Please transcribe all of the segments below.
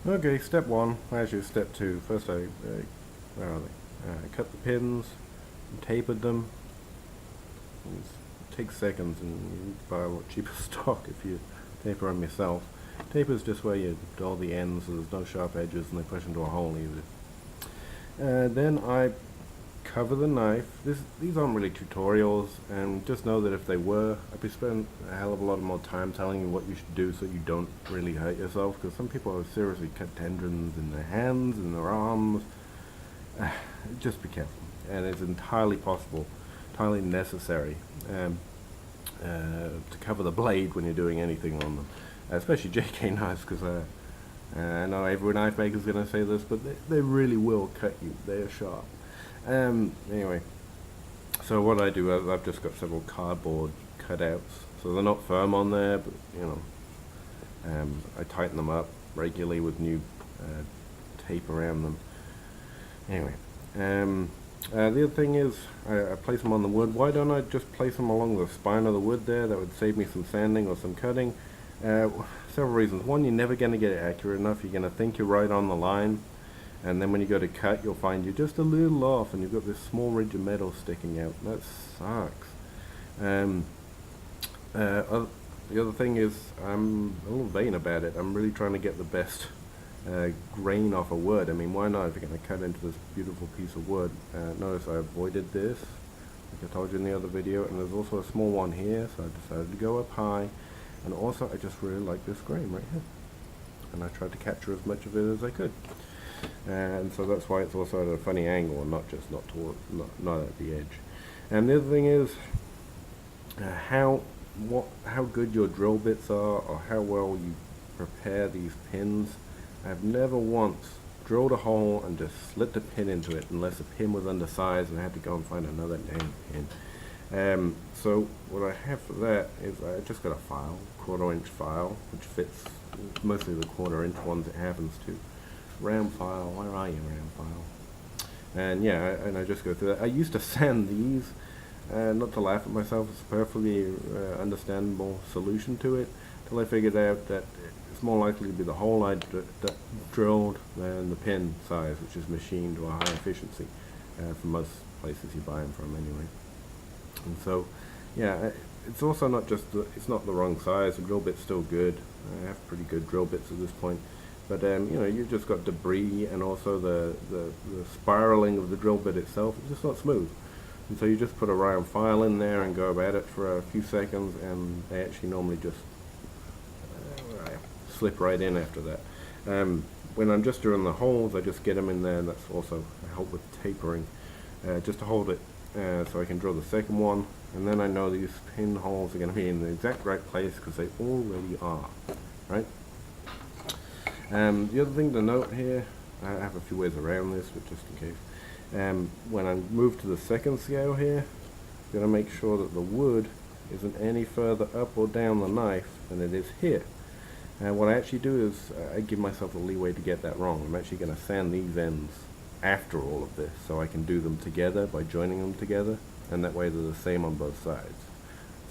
Okay, step one, actually step two. First where are they? Cut the pins, tapered them. It takes seconds and you buy a lot cheaper stock if you taper them yourself. Taper is just where you dull the ends so there's no sharp edges and they push into a hole easily. Then I cover the knife. These aren't really tutorials, and just know that if they were, I'd be spending a hell of a lot more time telling you what you should do so you don't really hurt yourself, because some people have seriously cut tendons in their hands and their arms. Just be careful, and it's entirely possible, entirely necessary to cover the blade when you're doing anything on them, especially JK knives, because I know every knife maker is going to say this, but they really will cut you. They are sharp. Anyway, so what I do, I've just got several cardboard cutouts, so they're not firm on there, but I tighten them up regularly with new tape around them. Anyway, the other thing is I place them on the wood. Why don't I just place them along the spine of the wood there? That would save me some sanding or some cutting. Several reasons. One, you're never going to get it accurate enough. You're going to think you're right on the line, and then when you go to cut, you'll find you're just a little off and you've got this small ridge of metal sticking out. That sucks. The other thing is I'm a little vain about it. I'm really trying to get the best grain off of wood. I mean, why not if you're going to cut into this beautiful piece of wood? Notice I avoided this, like I told you in the other video, and there's also a small one here, so I decided to go up high. And also I just really like this grain right here, and I tried to capture as much of it as I could. And so that's why it's also at a funny angle and not just not at the edge. And the other thing is how good your drill bits are, or how well you prepare these pins. I've never once drilled a hole and just slit the pin into it unless the pin was undersized and I had to go and find another dang pin. So what I have for that is I just got a file, 1/4 inch file, which fits mostly the 1/4 inch ones it happens to. Round file, where are you, round file? And yeah, and I just go through that. I used to sand these, not to laugh at myself, it's a perfectly understandable solution to it, till I figured out that it's more likely to be the hole I drilled than the pin size, which is machined to a high efficiency for most places you buy them from anyway. And so, yeah, it's also not just, it's not the wrong size, the drill bit's still good. I have pretty good drill bits at this point. But you've just got debris, and also the spiraling of the drill bit itself is just not smooth. And so you just put a round file in there and go about it for a few seconds, and they actually normally just slip right in after that. When I'm just doing the holes, I just get them in there, and that's also a help with tapering, just to hold it so I can drill the second one, and then I know these pin holes are going to be in the exact right place because they already are, right? The other thing to note here, I have a few ways around this, but just in case. When I move to the second scale here, I'm going to make sure that the wood isn't any further up or down the knife than it is here. And what I actually do is I give myself a leeway to get that wrong. I'm actually going to sand these ends after all of this, so I can do them together by joining them together, and that way they're the same on both sides.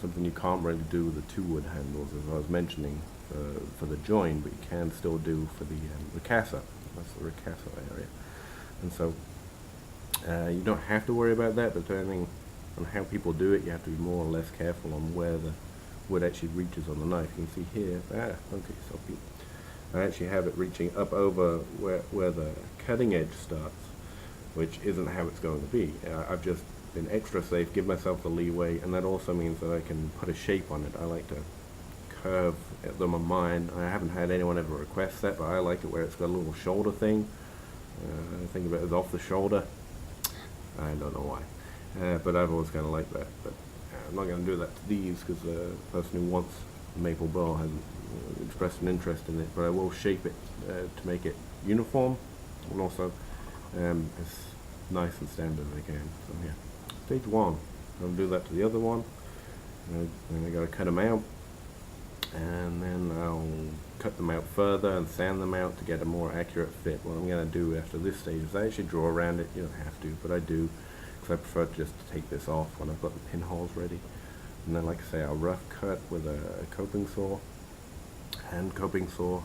Something you can't really do with the 2 wood handles, as I was mentioning, for the join, but you can still do for the ricasso. That's the ricasso area. And so you don't have to worry about that, but depending on how people do it, you have to be more or less careful on where the wood actually reaches on the knife. You can see here, don't get yourself beat. I actually have it reaching up over where the cutting edge starts, which isn't how it's going to be. I've just been extra safe, give myself the leeway, and that also means that I can put a shape on it. I like to curve them on mine. I haven't had anyone ever request that, but I like it where it's got a little shoulder thing. I think of it as off the shoulder. I don't know why, but I've always kind of liked that. But I'm not going to do that to these because the person who wants the maple bow hasn't expressed an interest in it. But I will shape it to make it uniform and also as nice and standard as I can. So yeah, stage 1. I'll do that to the other one. And I got to cut them out. And then I'll cut them out further and sand them out to get a more accurate fit. What I'm going to do after this stage is I actually draw around it. You don't have to, but I do, because I prefer just to take this off when I've got the pinholes ready. And then, like I say, I'll rough cut with a coping saw, hand coping saw,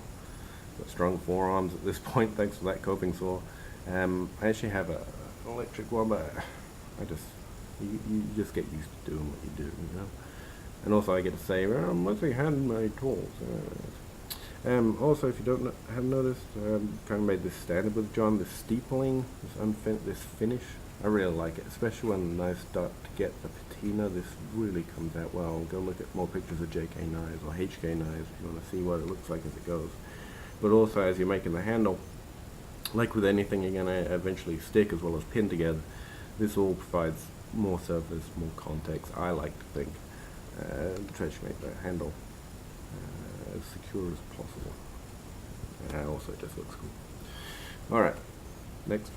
Got strong forearms at this point, thanks to that coping saw. I actually have an electric one, but you just get used to doing what you do, you know. And also I get to say, well, mostly handmade tools. Also, if you have noticed, kind of made this standard with John, this steepling, this finish. I really like it, especially when I start to get the patina. This really comes out well. Go look at more pictures of JK knives or HK knives if you want to see what it looks like as it goes. But also, as you're making the handle, like with anything you're going to eventually stick as well as pin together, this all provides more surface, more context, I like to think. Try to make the handle as secure as possible. Also, it just looks cool. Alright, next.